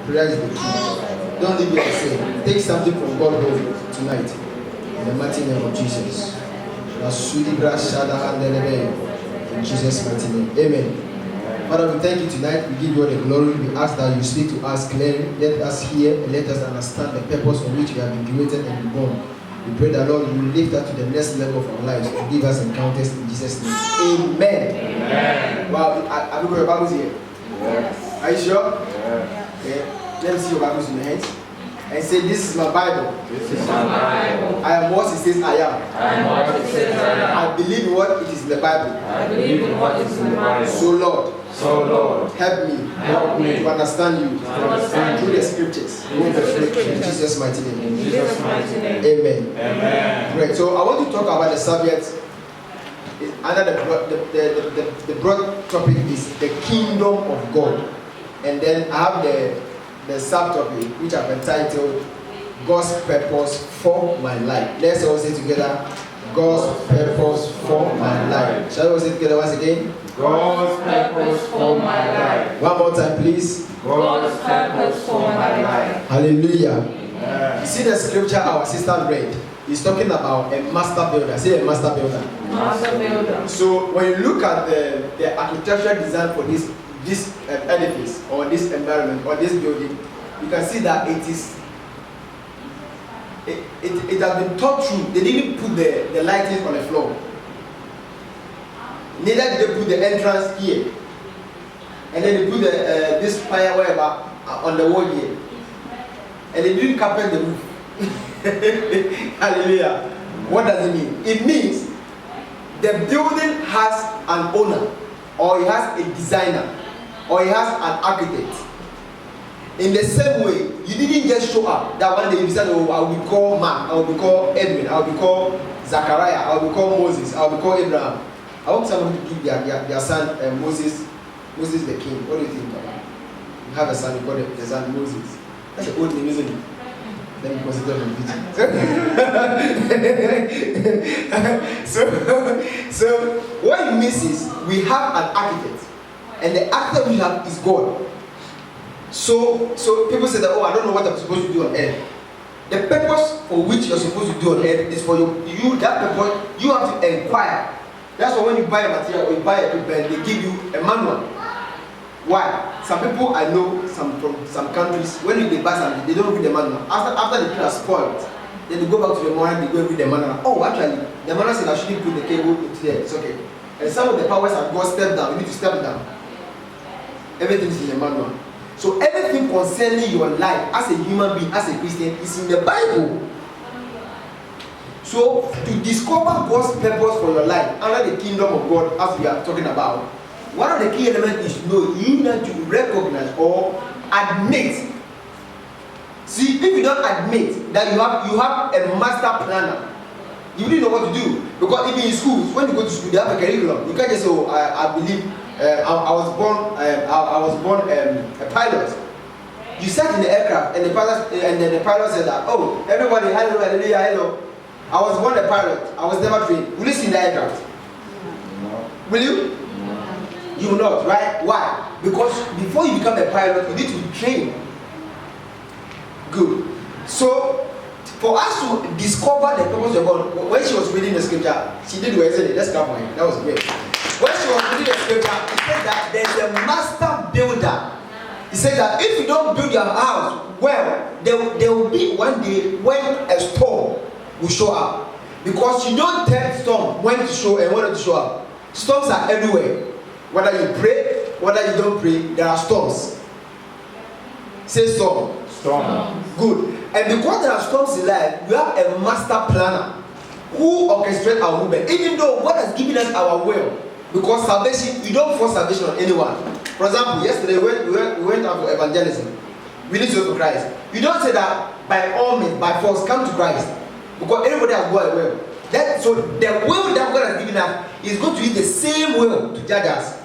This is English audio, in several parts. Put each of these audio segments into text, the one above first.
Prayer is the key. Don't leave it the same. Take something from God home tonight. In the mighty name of Jesus. In Jesus' mighty name. Amen. Father, we thank you tonight. We give you all the glory. We ask that you speak to us clearly. Let us hear and let us understand the purpose for which we have been created and born. We pray that, Lord, you will lift us to the next level of our lives and give us encounters in Jesus' name. Amen. Amen. Wow, have you got your Bibles here? Yes. Are you sure? Yes. Okay. Let me see your Bibles in your hands. And say, this is my Bible. This is my Bible. I am what it says I am. I am what it says I am. I believe in what it is in the Bible. I believe in what is in the Bible. So, Lord, help me to understand you through the scriptures. In Jesus' mighty name. In Jesus' mighty name. Amen. Amen. Great. So I want to talk about the subject. Under the broad topic is the kingdom of God, and then I have the subtopic which I've entitled God's purpose for my life. Let's all say together, God's purpose for my life. Shall we all say together once again? God's purpose for my life. One more time, please. God's purpose for my life. Hallelujah. Amen. You see the scripture our sister read. He's talking about a master builder. Say a master builder. Master builder. So when you look at the architectural design for this edifice or this environment or this building, you can see that it has been thought through. They didn't put the lighting on the floor. Neither did they put the entrance here. And then they put this fire whatever on the wall here. And they didn't carpet the roof. Hallelujah. What does it mean? It means the building has an owner, or it has a designer, or it has an architect. In the same way, you didn't just show up that one day you decided, oh, I will be called Mark, I will be called Edwin, I will be called Zachariah, I will be called Moses, I will be called Abraham. I want someone to give their son Moses the king. What do you think about it? You have a son, you call the son Moses. That's an old name, isn't it? Then you consider him So what it means is we have an architect, and the architect we have is God. So people say that, oh, I don't know what I'm supposed to do on earth. The purpose for which you're supposed to do on earth is for you. That purpose you have to inquire. That's why when you buy a material or you buy a paper, they give you a manual. Why? Some people I know from some countries, when they buy something, they don't read the manual. After the thing has spoiled, then they go back to the manual, they go and read the manual. Oh, actually, the manual said I shouldn't put the cable into there. It's okay. And some of the powers have gone step down. You need to step down. Everything is in the manual. So everything concerning your life as a human being, as a Christian, is in the Bible. So to discover God's purpose for your life under the kingdom of God, as we are talking about, one of the key elements is you need to recognize or admit. See, if you don't admit that you have a master planner, you didn't know what to do. Because even in schools, when you go to school, they have a curriculum. You can't just say, oh, I believe I was born a pilot. You sat in the aircraft and the pilot said that, oh, everybody, hello, hallelujah, hello. I was born a pilot. I was never trained. Will you sit in the aircraft? No. Will you? You will not, right? Why? Because before you become a pilot, you need to be trained. Good. So, for us to discover the purpose of God, when she was reading the scripture, she did well, isn't it? Let's come on. That was great. When she was reading the scripture, it said that there's a master builder. He said that if you don't build your house well, there will be one day when a storm will show up. Because you don't tell storm when to show and when not to show up. Storms are everywhere. Whether you pray, whether you don't pray, there are storms. Say storm. Storm. Good. And because there are storms in life, we have a master planner who orchestrates our movement. Even though God has given us our will, because salvation, you don't force salvation on anyone. For example, yesterday we went out for evangelism. We need to go to Christ. You don't say that by all means, by force, come to Christ, because everybody has got a will. So the will that God has given us is going to use the same will to judge us.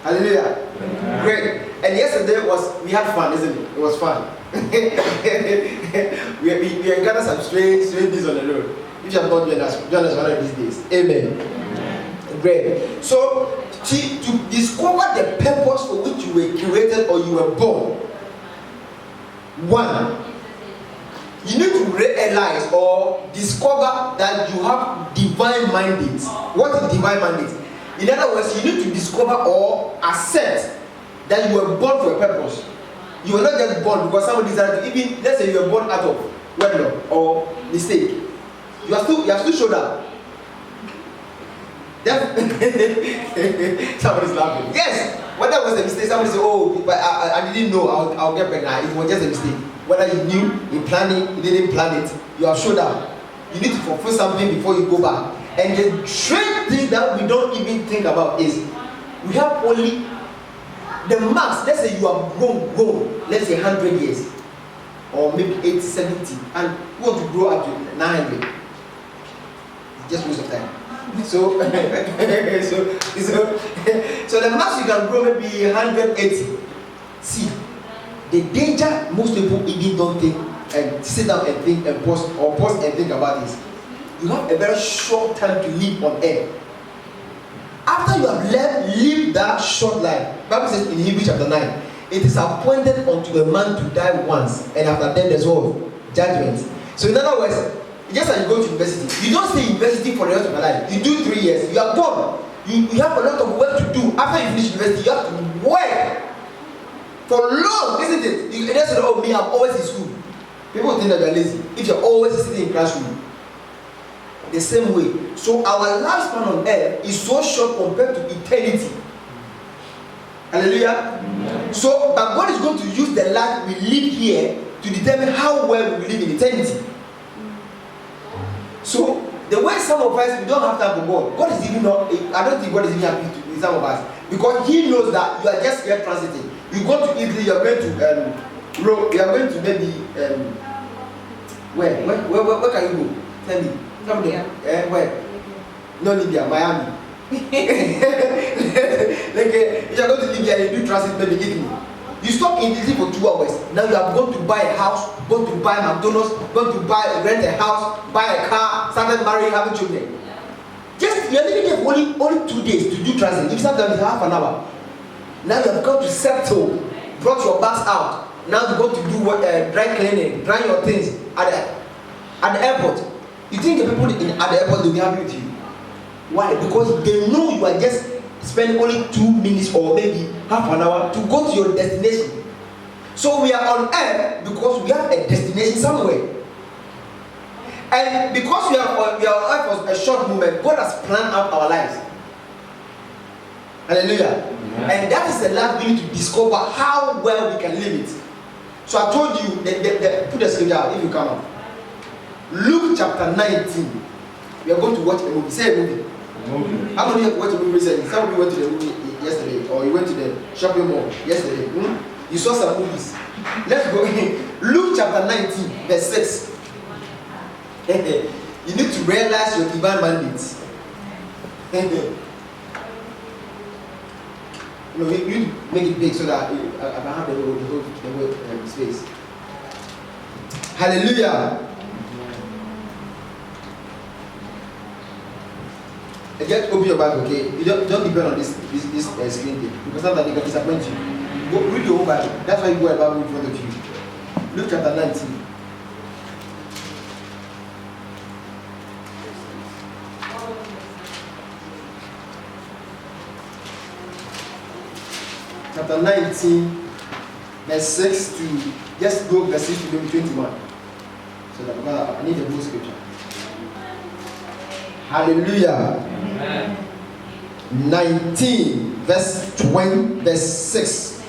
Hallelujah. Amen. Great. And yesterday we had fun, isn't it? It was fun. we encountered some strange things on the road. If you have not joined us one of these days. Amen. Great. So to discover the purpose for which you were created created or you were born, one, you need to realize or discover that you have divine mandate. What is divine mandate? In other words, you need to discover or accept that you were born for a purpose. You were not just born because somebody decided to, even let's say you were born out of wedlock or mistake. You have still showed up. Somebody's laughing. Yes, whether it was a mistake, somebody said, "Oh, but I didn't know I'll get pregnant." It was just a mistake. Whether you knew, you planned it, you didn't plan it, you have showed up. You need to fulfill something before you go back. And the strange thing that we don't even think about is we have only the max. Let's say you have grown, let's say 100 years, or maybe 80, 70, and you want to grow up to 900. It's just waste of time. So, so the max you can grow maybe 180. See, the danger most people even don't think and sit down and think and pause and think about this. You have a very short time to live on earth. After you have lived that short life, Bible says in Hebrews chapter 9, it is appointed unto a man to die once, and after that there's what? Judgment. So in other words, just as you go to university, you don't stay in university for the rest of your life. You do 3 years, you are gone. You have a lot of work to do. After you finish university, you have to work for long, isn't it? You just say, "Oh, me, I'm always in school." People think that you're lazy if you're always sitting in classroom. The same way. So our lifespan on earth is so short compared to eternity. Hallelujah. Amen. So, but God is going to use the life we live here to determine how well we will live in eternity. So, the way some of us, we don't have time for God. God is even not, I don't think God is even happy with some of us. Because He knows that you are just here transiting. You go to Italy, you are going to Rome, you are going to maybe, where can you go? Tell me. Where? No, Libya, Miami. Like, if you are going to Libya, you do transit maybe Italy. You stop in Italy for 2 hours. Now you are going to buy a house, going to buy McDonald's, going to rent a house, buy a car, started marrying, having children. Just you are living there for only 2 days to do transit. If sometimes half an hour. Now you have got to settle, brought your bags out. Now you go to do dry cleaning, dry your things at the airport. You think the people at the airport will be happy with you? Why? Because they know you are just spending only 2 minutes or maybe half an hour to go to your destination. So we are on earth because we have a destination somewhere. And because we are on earth for a short moment, God has planned out our lives. Hallelujah. Yeah. And that is the life we need to discover how well we can live it. So I told you, put the scripture out if you come up. Luke chapter 19. We are going to watch a movie. Say a movie. How many of you watched a movie recently? Some of you went to the movie yesterday, or you went to the shopping mall yesterday. You saw some movies. Let's go in. Luke chapter 19, verse 6. You need to realize your divine mandates. You make it big so that I can have the whole space. Hallelujah. Just open your Bible, okay? You don't depend on this screen thing, because sometimes they can disappoint you. Go read your own Bible. That's why you go a Bible in front of you. Luke chapter 19. Chapter 19, verse 6 to just go verse 6 to maybe 21. So that I need the whole scripture. Hallelujah. Amen. 19 verse 20 verse 6,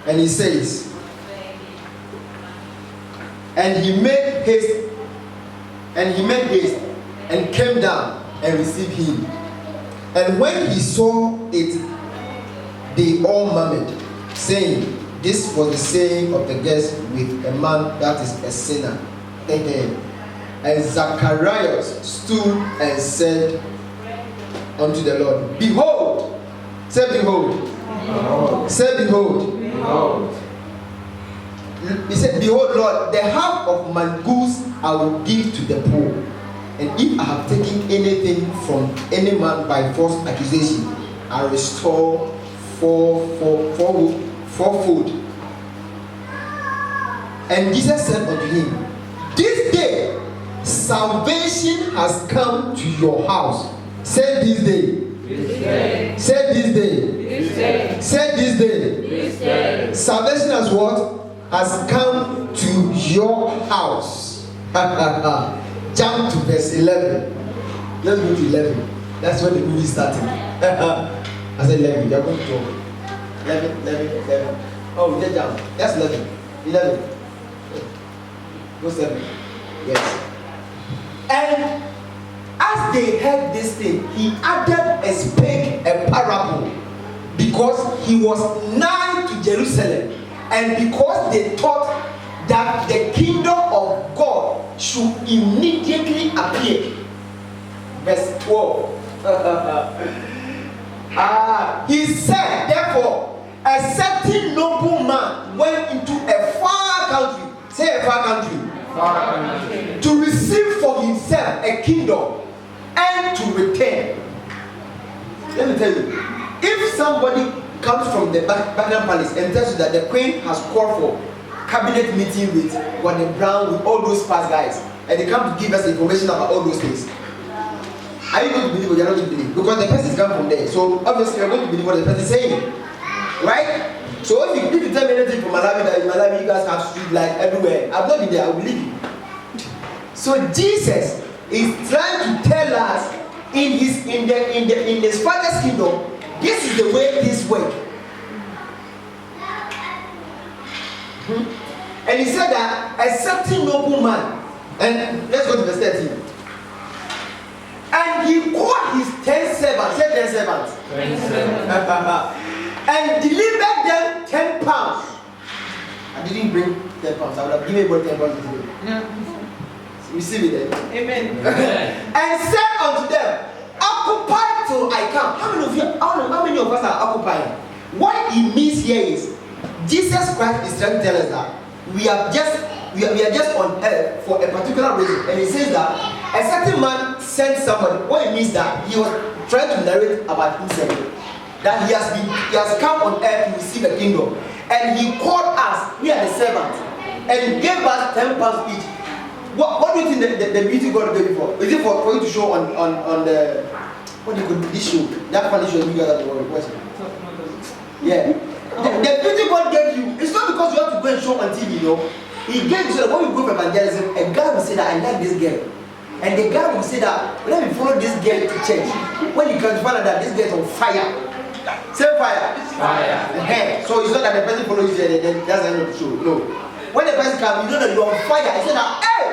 and he says, and he made haste and came down and received him, and when he saw it, they all murmured, saying, this was the saying of the guest with a man that is a sinner. And Zacharias stood and said unto the Lord, behold, say behold, behold. Say behold, behold. He said, behold, Lord, the half of my goods I will give to the poor, and if I have taken anything from any man by false accusation, I restore fourfold fourfold. And Jesus said unto him, this day salvation has come to your house. Say this day. This day. Say this day. This day. Say this day. This day. Salvation has what? Has come to your house. Jump to verse 11. Let's go to 11. That's when the movie started. I said 11. You're going to talk. 11. Oh, we did down. That's 11. 11. Go 7. Yes. And as they heard this thing, he added and spake a parable, because he was nigh to Jerusalem, and because they thought that the kingdom of God should immediately appear. Verse 12. He said, therefore, a certain noble man went into a far country. Say a far country. To receive for himself a kingdom and to return. Let me tell you, if somebody comes from the Buckingham Palace and tells you that the Queen has called for cabinet meeting with Gordon Brown, with all those past guys, and they come to give us information about all those things, are you going to believe or you're not going to believe? Because the person comes from there. So obviously you're going to believe what the person is saying. Right? So if you tell me anything from Malawi, that in Malawi you guys have street light everywhere, I've not been there, I will believe you. So Jesus is trying to tell us in his Father's kingdom, this is the way things work. And he said that a certain noble man, and let's go to verse 13. And he called his 10 servants, say 10 servants, and delivered them 10 pounds. I didn't bring 10 pounds, I would have given everybody 10 pounds today. No. Receive it then. Amen. And said unto them, occupy till I come. How many of us are occupying? What it means here is Jesus Christ is trying to tell us that we are just on earth for a particular reason. And he says that a certain man sent somebody. What it means that he was trying to narrate about himself, that he has come on earth to receive a kingdom, and he called us, we are the servants, and gave us 10 pounds each. What do you think the beauty God gave you for? Is it for you to show on the, what do you call this show? That funny show you guys are the world. Yeah. The beauty God gave you, it's not because you have to go and show on TV, you know. He gave you so that when you go for evangelism, a guy will say that I like this girl. And the guy will say that let me follow this girl to church. When you can find out that this girl is on fire. Say fire. Fire. So it's not that the person follows you and then that's the end of the show. No. When the person comes, you know that you're on fire. He said that, hey,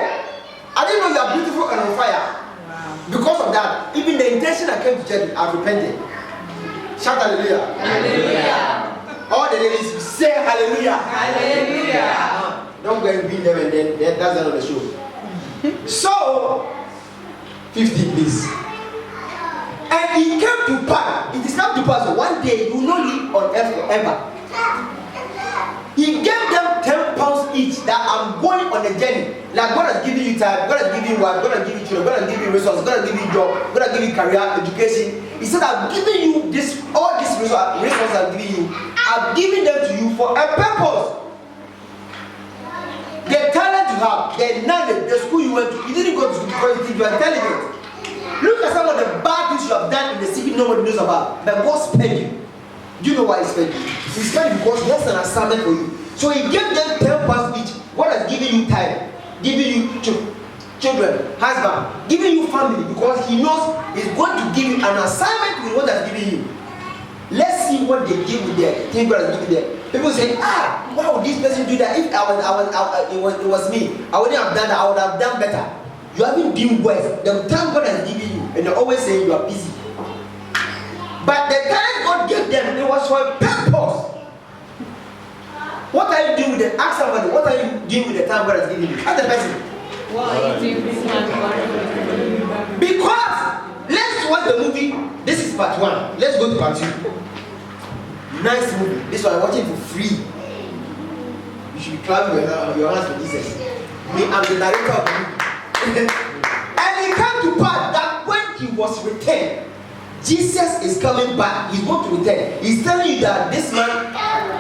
I didn't know you are beautiful and on fire. Wow. Because of that, even the intention I came to church, I've repented. Shout hallelujah. Hallelujah. All the ladies say hallelujah. Hallelujah. Don't go and be them and then that's the end of the show. So, 50 please. And it came to pass, it is come to pass one day you will not live on earth forever. He gave them 10 pounds each that I'm going on a journey. Like God has given you time, God has given you wife, God has given you children, God has given you resources, God has given you job, God has given you career, education. He said, I've given you this, all these resources I've given you, I've given them to you for a purpose. The talent you have, the knowledge, the school you went to, you didn't go to school because you think you are intelligent. Look at some of the bad things you have done in the city nobody knows about. But God spared you. Do you know why He spared you? He spared you because He has an assignment for you. So He gave them 10 pounds each. God has given you time, given you children, husband, giving you family, because He knows He's going to give you an assignment with what He's given you. Let's see what they give with their thing God has given them. People say, why would this person do that? If it was me, I wouldn't have done that. I would have done better. You haven't done worse. The time God has given you, and they always say you are busy. But the time God gave them, it was for a purpose. What are you doing with it? Ask somebody, what are you doing with the time God has given you? Ask the person. What are you doing with my time? Because let's watch the movie. This is part 1. Let's go to part 2. Nice movie. This one I'm watching for free. You should be clapping your hands for Jesus. Me, I'm the narrator of the movie. And it came to pass that when he was returned, Jesus is coming back. He's going to return. He's telling you that this man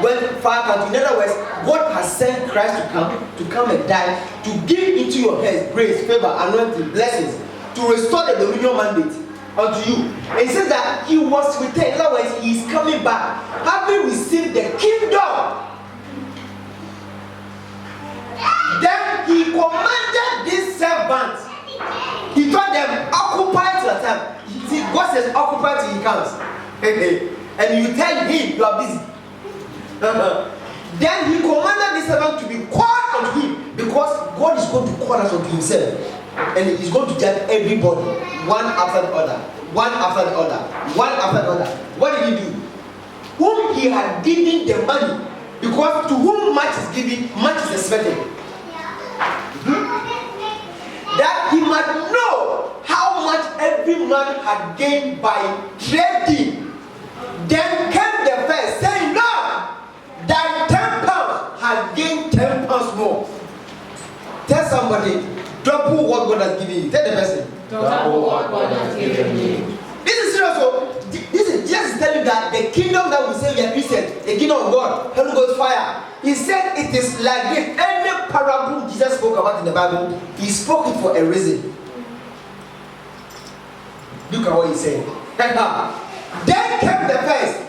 went far country. In other words, God has sent Christ to come and die, to give into your hands grace, favor, anointing, blessings, to restore the dominion mandate unto you. And he says that he was returned. In other words, he is coming back, having received the kingdom. Then he commanded these servants. He told them, occupy till the time. See, God says, occupy till he comes. And you tell him you are busy. Then he commanded these servants to be called unto him, because God is going to call us unto himself. And he's going to judge everybody, one after the other, one after the other, one after the other. What did he do? Whom he had given the money, because to whom much is given, much is expected. That he might know how much every man had gained by trading. Then came the first, saying, Lord, thy 10 pounds had gained 10 pounds more. Tell somebody, double what God has given you. Tell the person, Double what God has given you. this is serious. So this is just telling you that the kingdom that we say we are Christians, the kingdom of God, Holy Ghost fire. He said it is like this. Any parable Jesus spoke about in the Bible, he spoke it for a reason. Look at what he said. Then came the first.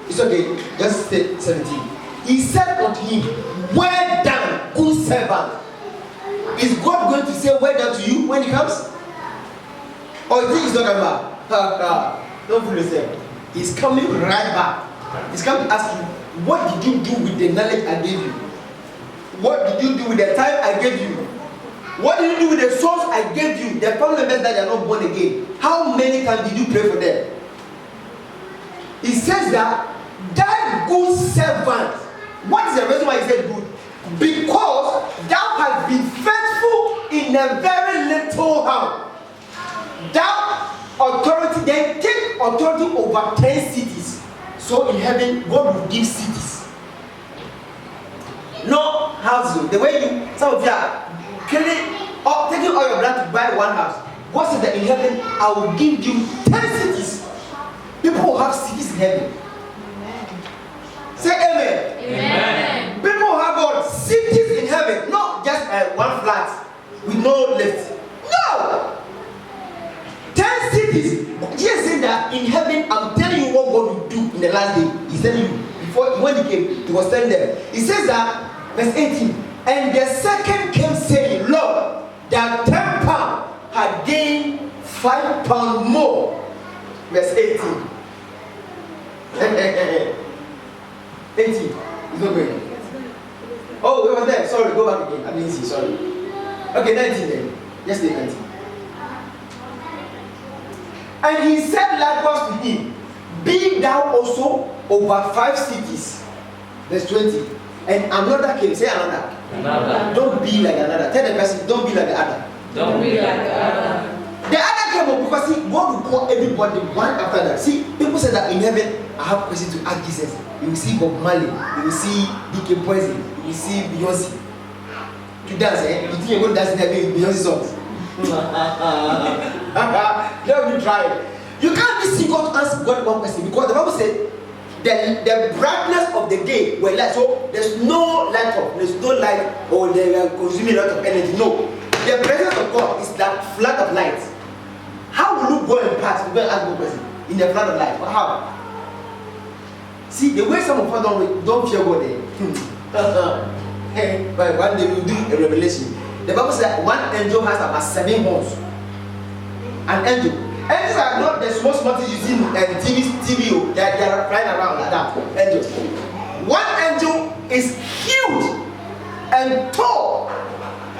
It's okay, just stay 17. He said unto him, well done, good servant. Is God going to say well done to you when he comes? Or you think he's not coming back? Don't fool yourself. He's coming right back. He's coming to ask you, what did you do with the knowledge I gave you? What did you do with the time I gave you? What did you do with the souls I gave you? The family members that are not born again. How many times did you pray for them? He says that good servant. What is the reason why he said good? Because thou hast been faithful in a very little house. Thou authority, then take authority over 10 cities. So in heaven, God will give cities. No houses. The way some of you are killing or taking all your blood to buy one house. God said that in heaven, I will give you 10 cities. People will have cities in heaven. Say amen. Amen. People will have got cities in heaven, not just one flat with no lift. No! 10 cities. Jesus said that in heaven, I'm telling you what God will do in the last day. He's telling you. Before, when he came, he was telling them. He says that, verse 18, and the second came saying, Lord, that 10 pounds had gained 5 pounds more. Verse 18. 18. It's not going. Oh, we were there. Sorry, go back again. I didn't see. Sorry. Okay, 19 then. Just take 19. And he said likewise to him, be thou also over 5 cities. Verse 20. And another came. Say another. Another. Don't be like another. Tell the person, don't be like the other. Don't be like the other. The other came up because see, God will call everybody one after that. See, people say that in heaven, I have questions to ask Jesus. You will see Bob Marley, you will see D.K. Poison, you will see Beyonce. To dance, eh? You think you're going to dance in heaven with Beyonce songs? Let me try it. You can't be sing God to answer God one question because the Bible said the brightness of the day were light. So there's no light up, there's no light, or they are consuming a lot of energy. No. The presence of God is that flood of light. How will you go and pass? You go and ask God question in the flood of light. How? See, the way some of us don't fear God there. But one day we'll do a revelation. The Bible says that one angel has about 7 horns. An angel. Angels are not the small things you see in TV. They are flying around like that. Angels. One angel is huge and tall.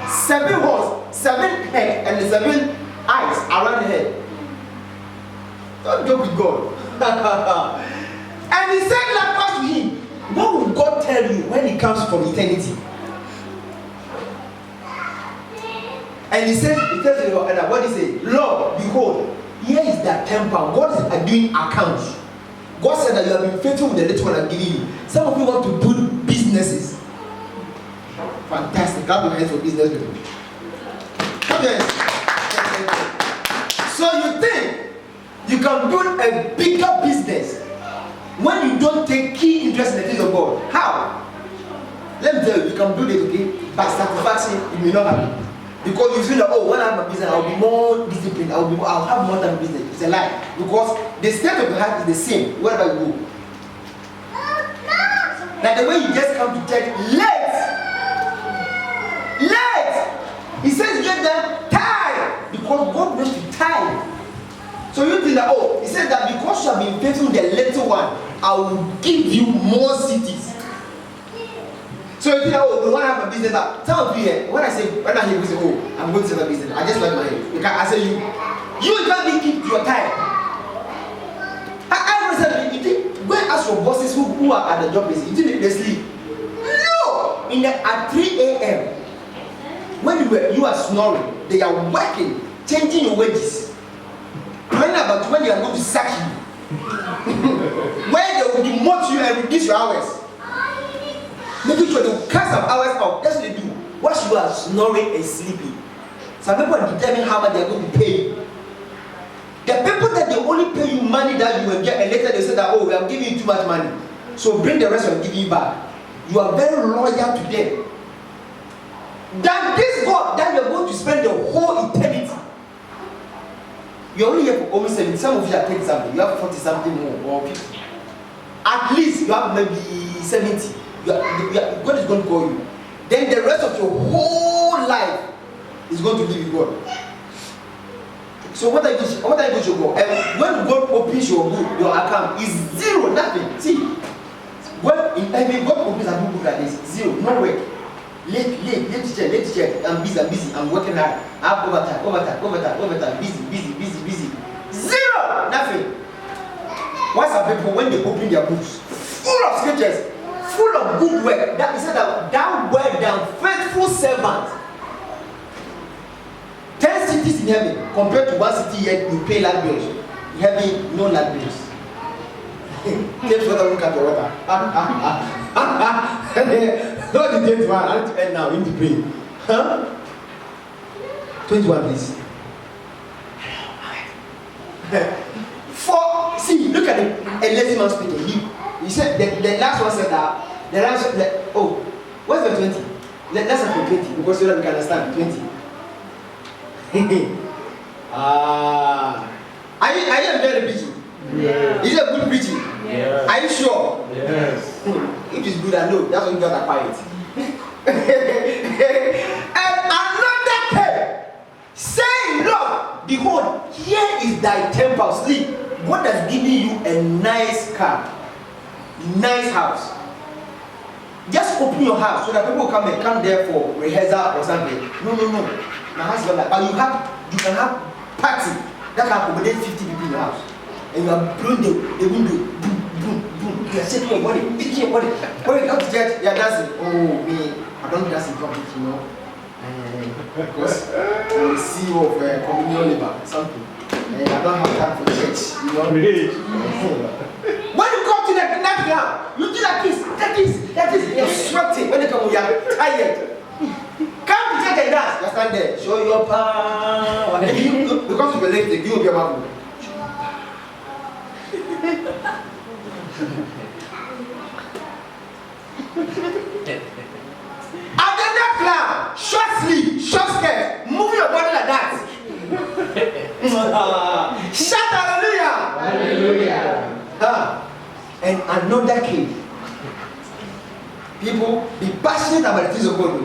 7 horns, 7 heads, and 7 eyes around the head. Don't joke with God. And he said likewise to him, what will God tell you when he comes from eternity? And he says, he tells you, what did he say? Lord, behold, here is that 10 pounds. God is doing accounts. God said that you have been faithful with the little one I'm giving you. Some of you want to build businesses. Fantastic. Clap your hands for business people. Clap your hands. So you think you You can build a bigger business when you don't take key interest in the things of God. How? Let me tell you, you can build it, okay, by sacrificing, it may not happen. Because you feel that, oh, when I have a business, I'll be more disciplined, I'll have more time business. It's a lie. Because the state of the heart is the same wherever you go. Like the way you just come to church late. He says get them tired. Because God wants to tie. So you think that, oh, he says that because you have been faithful in the little one, I will give you more cities. So you think that, oh, the one I have a business that some of you here, when I hear you say, oh, I'm going to set a business, I just like my head. Because I say you can't keep your time. I understand, you think, go and ask your bosses who are at the job place, you think they sleep? No! At 3 a.m., when you are snoring, they are working, changing your wages. Planning about when they are going to sack you. When they will demote you and reduce your hours. Making sure they will cut some hours out. That's what they do. While you are snoring and sleeping. Some people are determining how much they are going to pay you. The people that they only pay you money that you will get, and later they say that, oh, we are giving you too much money, so bring the rest and give you back. You are very loyal to them. Than this God that you are going to spend the whole eternity. You are only here for almost 70. Some of you are 30 something. You have 40 something more or 50. At least you have maybe 70. God is going to call you. Then the rest of your whole life is going to live with God. So what are you going to go? And when God opens your account, is zero, nothing. See, when in heaven God opens a book like this, zero, no work. Late teacher, I'm busy, I'm working hard. I have overtime, busy. Zero, nothing. Why some people when they open their books, full of scriptures, full of good work, that is that thou well done, faithful servant. 10 cities in heaven compared to 1 city yet you pay land bills. In heaven, no land bills. James water look at the water. Not the 21, I need to end now, we need to pray. Huh? 21 please. See, look at a lazy man speaking. He said the last one said that what's the 20? Let's have 20 because so that we can understand 20. Are you enjoying the preaching? Yeah. Is it a good preaching? Yeah. Are you sure? Yes. It is good, I know. That's why you got quiet. And another came, saying, Lord, behold, here is thy temple. Sleep. God has given you a nice car, nice house. Just open your house so that people come there for rehearsal or something. No. My house is not like, but you can have party that can accommodate 50 people in your house, and you are blowing the window, boom. You are shaking your body, When you come to church, you are dancing. Oh me, I don't dance in public, you know, because I'm the CEO of communion labor, something, and I don't have time for church, you know. When you come to the next ground, you do like this, you're sweating. When you come, you are tired. Come to church and dance. You stand there, show your power. Because of your legs, they give you your mouth. And then that clown, short sleeve, short skirt, move your body like that. Shout hallelujah. And another came. People be passionate about the things of God.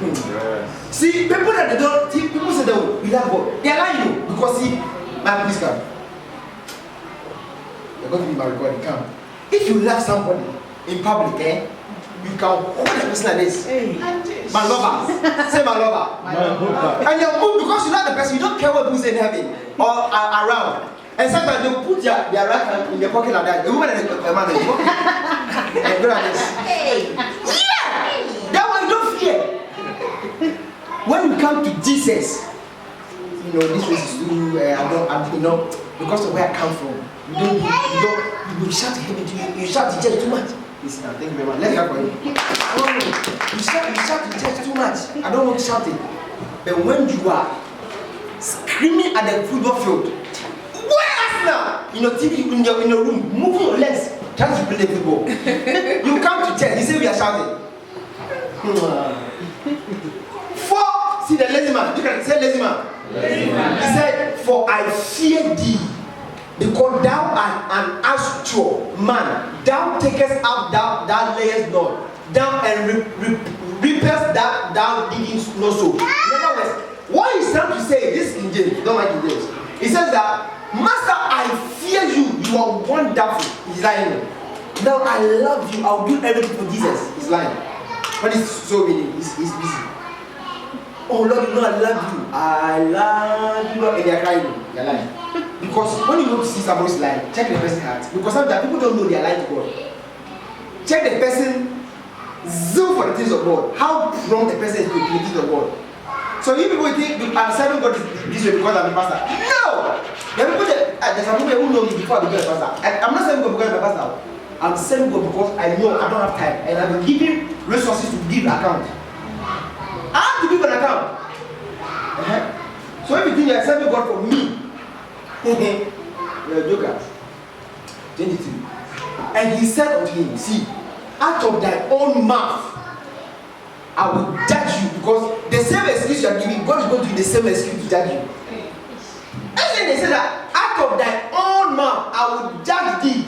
Yes. See, people that they don't, people say that we love God. They are lying you because see, man, please come. You're going to be married, God, come. If you love somebody in public, you can hold the person like this. Hey. My lover. Say my lover. And you move because you love the person, you don't care what people say in heaven or around. And sometimes they will put their right hand in their pocket like that. A woman and a man in the pocket. And go like this. Hey. Yeah! That one you don't fear. When you come to Jesus, you know, this is too, you know, because of where I come from. You shout to him, you shout to church too much. Listen, thank you very much. Let's go for you. You shout to church too much. I don't want to shout it. But when you are screaming at the football field, whereas up in your TV, in your room, moving your legs, trying to play football. You come to church, you say we are shouting. For, see the lazy man, you can say lazy man. He said, for I fear thee, because thou art an astral man, thou takest up thou layest not, down and reapest that thou didst not sow. In other words, what he's trying to say, this King James, don't like King James. He says that, Master, I fear you, you are wonderful. He's lying. Now I love you, I'll do everything for Jesus. He's lying. But it's so meaning, he's busy. Oh Lord, you know I love you. I love you. And they're crying. They're lying. Because when you want to see somebody's lying, check the person's heart. Because sometimes people don't know they are lying to God. Check the person's zeal for the things of God. How strong the person is with the things of God. So you people think I'm serving God this way because I'm a pastor. No! There are people there's some people who know me before I became a pastor. I'm not serving God because I'm a pastor. I'm serving God because I know I don't have time and I've been given resources to give account. I have to give an account. So if you think you're serving God for me, you're a joker. 22. And he said unto him, see, out of thy own mouth I will judge you, because the same excuse you are giving, God is going to give the same excuse to judge you. And then they said that out of thy own mouth I will judge thee,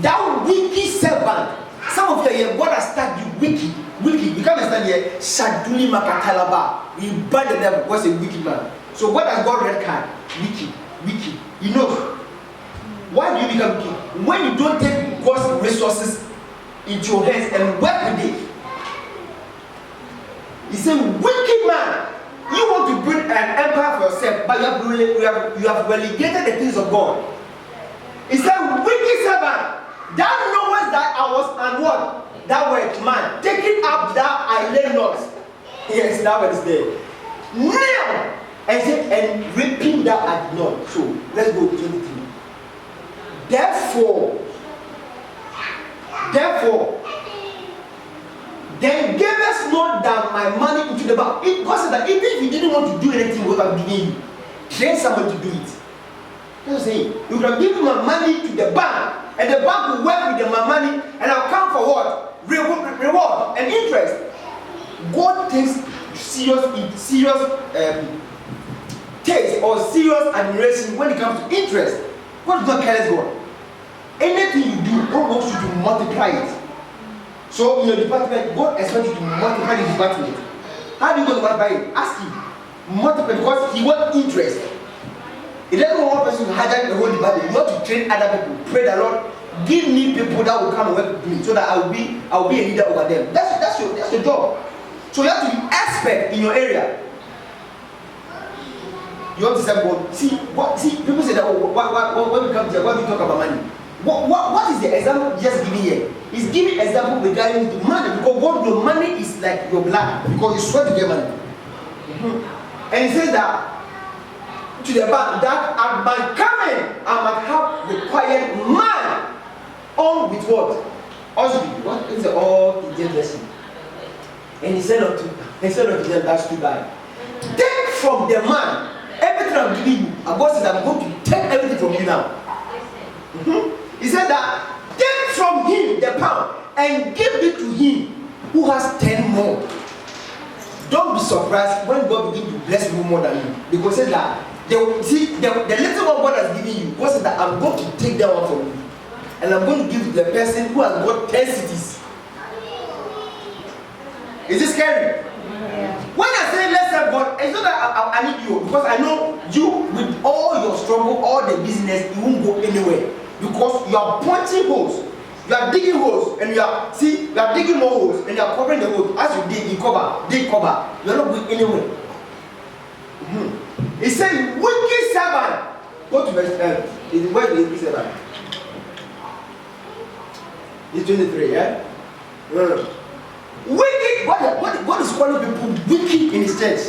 thou wicked servant. Some of you are here, God has started you wicked. You can't understand here. Shaduli Makatalaba. We ban the devil because he's a wicked man. So what has God red card? Wicked. You know. Why do you become wicked? When you don't take God's resources into your hands and work with it. He said, wicked man, you want to build an empire for yourself, but you have relegated the things of God. He said, wicked servant, thou knowest that I was and what? Thou wert man, taking up that I lay not. Yes, that word is there. Now, and said, and reaping that I did not. So let's go to 23. Therefore, then givest not down my money into the bank. God said that even if you didn't want to do anything what I'm giving you, train someone to do it. That's what I'm saying. You can give my money to the bank, and the bank will work with my money, and I'll come for what? Reward and interest. God takes serious taste or serious admiration when it comes to interest. God is not careless God. Anything you do, God wants you to multiply it. So in your department, God expects you to multiply the department. How do you go to multiply it? Ask him. Multiply, because he wants interest. He doesn't want one person to hijack the whole department. You want to train other people. Pray the Lord, give me people that will come and work with me, so that I will be a leader over them. That's your job. So you have to be expert in your area. You want to say, God, see, people say that when we come here, when we talk about money, what is the example just giving here? He's giving example regarding the money, because what your money is like your blood, because you sweat to get money. And he says that to the bank, that at my coming I might have required man on with what? Osby. What is the all Indian blessing? And he said unto them that stood by, take from the man everything I'm giving you. And God says, I'm going to take everything from you now. He said that take from him the pound and give it to him who has 10 more. Don't be surprised when God begins to bless you more than you, because he said that the little one God has given you, God said that I'm going to take that one from you, and I'm going to give to the person who has got 10 cities. Is this scary? Yeah. When I say let's serve God, it's not that I need you, because I know you, with all your struggle, all the business, you won't go anywhere, because you are punching holes, you are digging holes, and you are digging more holes, and you are covering the holes. As you dig, you cover, you are not going anywhere. He said, wicked servant. Go to verse 10. Where is the wicked servant? It's 23, yeah? Wicked. What is calling people wicked in his church?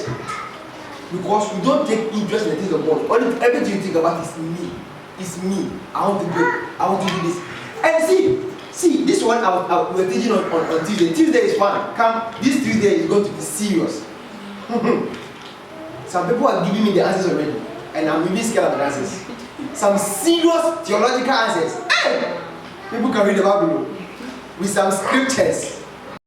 Because we don't take interest in the things of God. Everything you think about is me. It's me. I want to do. I want to do this. And see, this one we're teaching on Tuesday. Tuesday is fun. Come, this Tuesday is going to be serious. Some people are giving me the answers already, and I'm really scared of the answers. some serious theological answers. Hey! People can read the Bible with some scriptures.